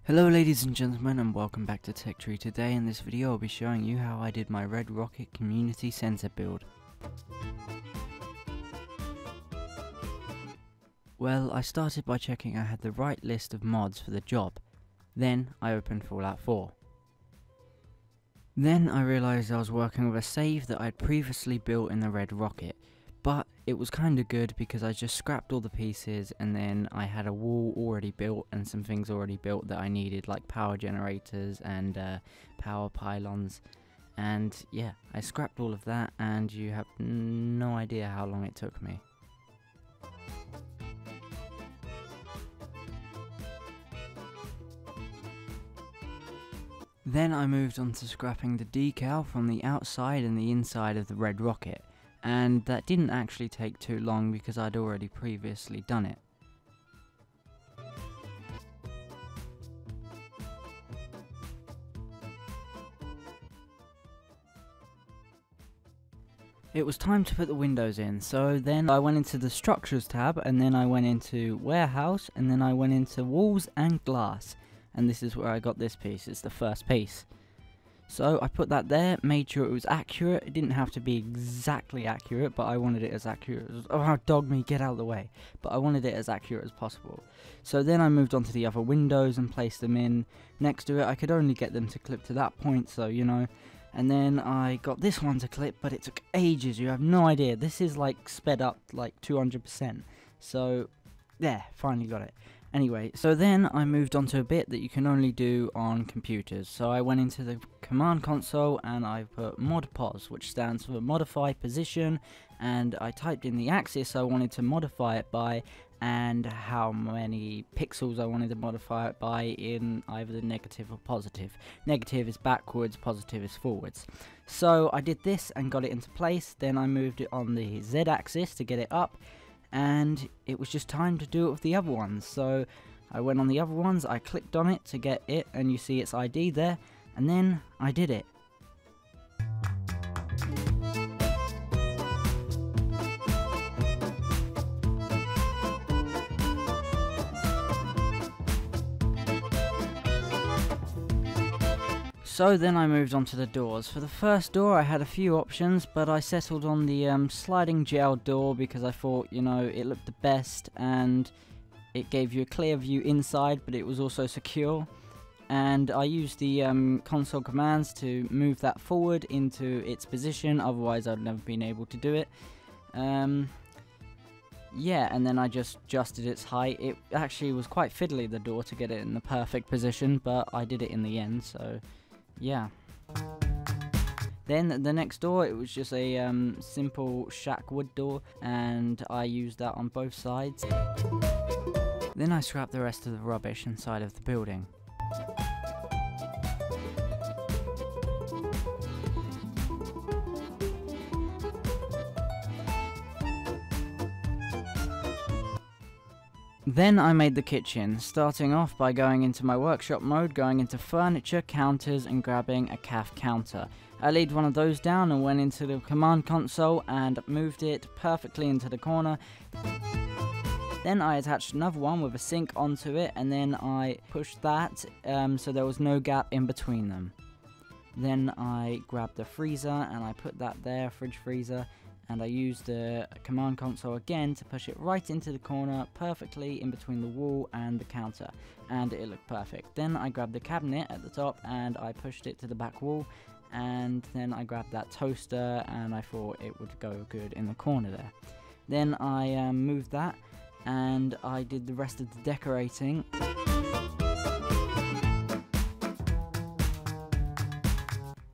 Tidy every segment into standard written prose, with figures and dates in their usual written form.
Hello ladies and gentlemen, and welcome back to Tech Tree. Today in this video I'll be showing you how I did my Red Rocket Community Center build. Well, I started by checking I had the right list of mods for the job. Then I opened Fallout 4. Then I realised I was working with a save that I'd previously built in the Red Rocket. But it was kinda good because I just scrapped all the pieces and then I had a wall already built and some things already built that I needed, like power generators and power pylons. And yeah, I scrapped all of that and you have no idea how long it took me. Then I moved on to scrapping the decal from the outside and the inside of the Red Rocket. And that didn't actually take too long because I'd already previously done it. It was time to put the windows in, so then I went into the structures tab, and then I went into warehouse, and then I went into walls and glass. And this is where I got this piece, it's the first piece. So I put that there, made sure it was accurate. It didn't have to be exactly accurate, but I wanted it as accurate as... Oh, dog me, get out of the way. But I wanted it as accurate as possible. So then I moved on to the other windows and placed them in next to it. I could only get them to clip to that point, so you know. And then I got this one to clip, but it took ages. You have no idea. This is like sped up like 200%. So, yeah, finally got it. Anyway, so then I moved on to a bit that you can only do on computers. So I went into the command console and I put mod pos, which stands for modify position, and I typed in the axis I wanted to modify it by and how many pixels I wanted to modify it by in either the negative or positive. Negative is backwards, positive is forwards. So I did this and got it into place. Then I moved it on the Z axis to get it up. And it was just time to do it with the other ones. So I went on the other ones, I clicked on it to get it, and you see its ID there, and then I did it. So then I moved on to the doors. For the first door I had a few options, but I settled on the sliding gel door because I thought, you know, it looked the best and it gave you a clear view inside, but it was also secure. And I used the console commands to move that forward into its position, otherwise I'd never been able to do it. Yeah, and then I just adjusted its height. It actually was quite fiddly, the door, to get it in the perfect position, but I did it in the end, so... yeah. Then the next door, it was just a simple shack wood door, and I used that on both sides. Then I scrapped the rest of the rubbish inside of the building. Then I made the kitchen, starting off by going into my workshop mode, going into furniture, counters, and grabbing a calf counter. I laid one of those down and went into the command console and moved it perfectly into the corner. Then I attached another one with a sink onto it, and then I pushed that so there was no gap in between them. Then I grabbed the freezer and I put that there, fridge freezer. And I used the command console again to push it right into the corner, perfectly in between the wall and the counter, and it looked perfect. Then I grabbed the cabinet at the top and I pushed it to the back wall, and then I grabbed that toaster and I thought it would go good in the corner there. Then I moved that and I did the rest of the decorating.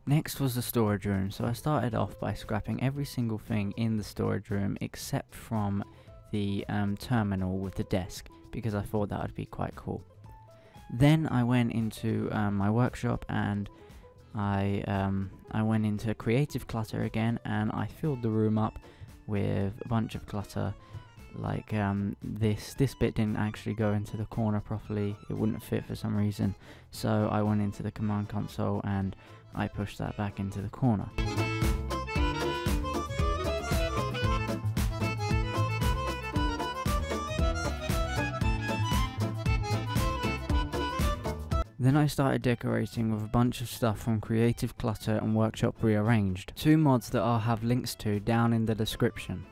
Next was the storage room, so I started off by scrapping every single thing in the storage room except from the terminal with the desk, because I thought that would be quite cool. Then I went into my workshop and I went into creative clutter again, and I filled the room up with a bunch of clutter. Like this bit didn't actually go into the corner properly, it wouldn't fit for some reason, so I went into the command console and I pushed that back into the corner. Then I started decorating with a bunch of stuff from Creative Clutter and Workshop Rearranged, two mods that I'll have links to down in the description.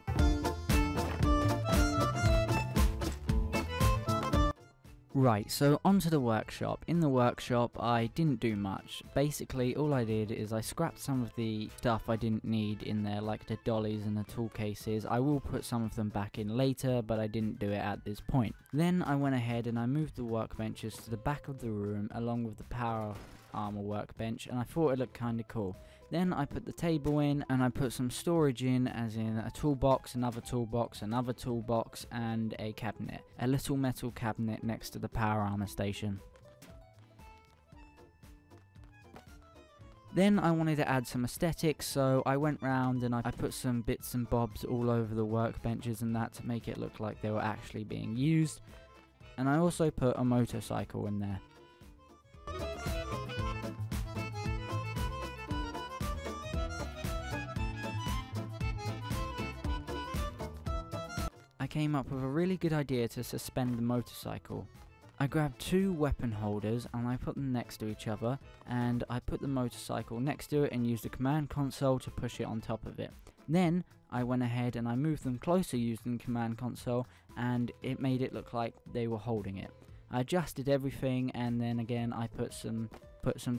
Right, so onto the workshop. In the workshop I didn't do much. Basically all I did is I scrapped some of the stuff I didn't need in there, like the dollies and the tool cases. I will put some of them back in later, but I didn't do it at this point. Then I went ahead and I moved the workbenches to the back of the room along with the power armor workbench, and I thought it looked kinda cool. Then I put the table in and I put some storage in, as in a toolbox, another toolbox, another toolbox, and a cabinet. A little metal cabinet next to the power armor station. Then I wanted to add some aesthetics, so I went round and I put some bits and bobs all over the workbenches and that to make it look like they were actually being used. And I also put a motorcycle in there. I came up with a really good idea to suspend the motorcycle. I grabbed two weapon holders and I put them next to each other, and I put the motorcycle next to it and used the command console to push it on top of it. Then I went ahead and I moved them closer using the command console, and it made it look like they were holding it. I adjusted everything, and then again I put some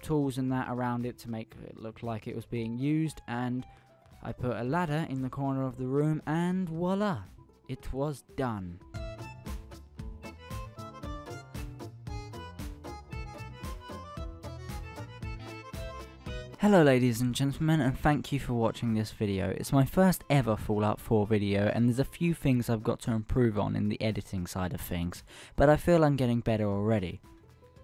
tools and that around it to make it look like it was being used, and I put a ladder in the corner of the room, and voila! It was done. Hello ladies and gentlemen, and thank you for watching this video. It's my first ever Fallout 4 video, and there's a few things I've got to improve on in the editing side of things, but I feel I'm getting better already.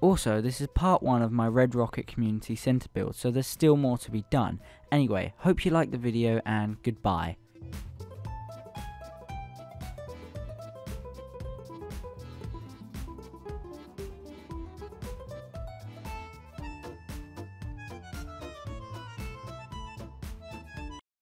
Also, this is part 1 of my Red Rocket Community Centre build, so there's still more to be done. Anyway, hope you liked the video, and goodbye.